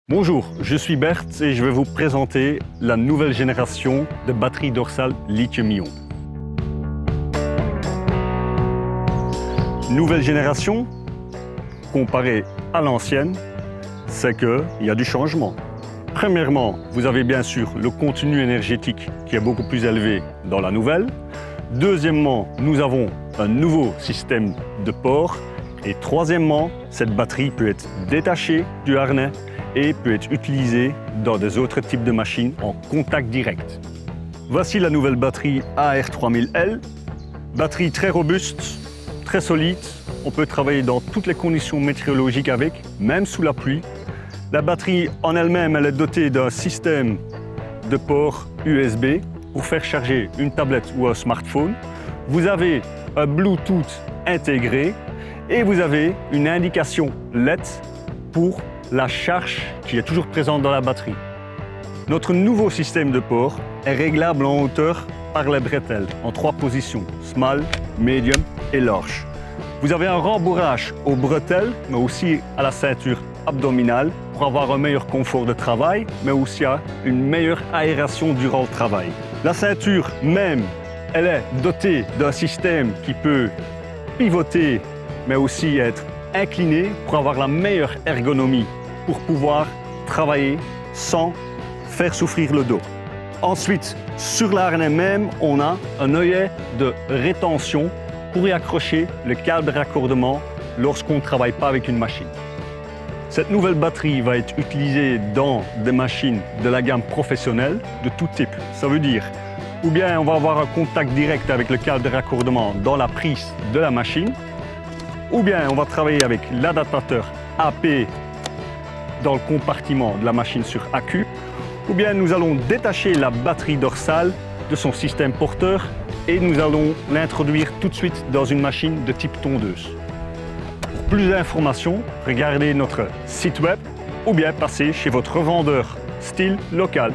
Bonjour, je suis Bert et je vais vous présenter la nouvelle génération de batteries dorsales lithium-ion. Nouvelle génération, comparée à l'ancienne, c'est qu'il y a du changement. Premièrement, vous avez bien sûr le contenu énergétique qui est beaucoup plus élevé dans la nouvelle. Deuxièmement, nous avons un nouveau système de port. Et troisièmement, cette batterie peut être détachée du harnais et peut être utilisée dans des autres types de machines en contact direct. Voici la nouvelle batterie AR3000L. Batterie très robuste, très solide. On peut travailler dans toutes les conditions météorologiques avec, même sous la pluie. La batterie en elle-même, elle est dotée d'un système de port USB pour faire charger une tablette ou un smartphone. Vous avez un Bluetooth intégré et vous avez une indication LED pour la charge qui est toujours présente dans la batterie. Notre nouveau système de port est réglable en hauteur par les bretelles en 3 positions, small, medium et large. Vous avez un rembourrage aux bretelles, mais aussi à la ceinture abdominale pour avoir un meilleur confort de travail, mais aussi une meilleure aération durant le travail. La ceinture même, elle est dotée d'un système qui peut pivoter, mais aussi être incliné pour avoir la meilleure ergonomie, pour pouvoir travailler sans faire souffrir le dos. Ensuite, sur l'harnais même, on a un œillet de rétention pour y accrocher le câble de raccordement lorsqu'on ne travaille pas avec une machine. Cette nouvelle batterie va être utilisée dans des machines de la gamme professionnelle de tout type. Ça veut dire, ou bien on va avoir un contact direct avec le câble de raccordement dans la prise de la machine, ou bien on va travailler avec l'adaptateur AP dans le compartiment de la machine sur accu, ou bien nous allons détacher la batterie dorsale de son système porteur et nous allons l'introduire tout de suite dans une machine de type tondeuse. Pour plus d'informations, regardez notre site web ou bien passez chez votre revendeur STIHL local.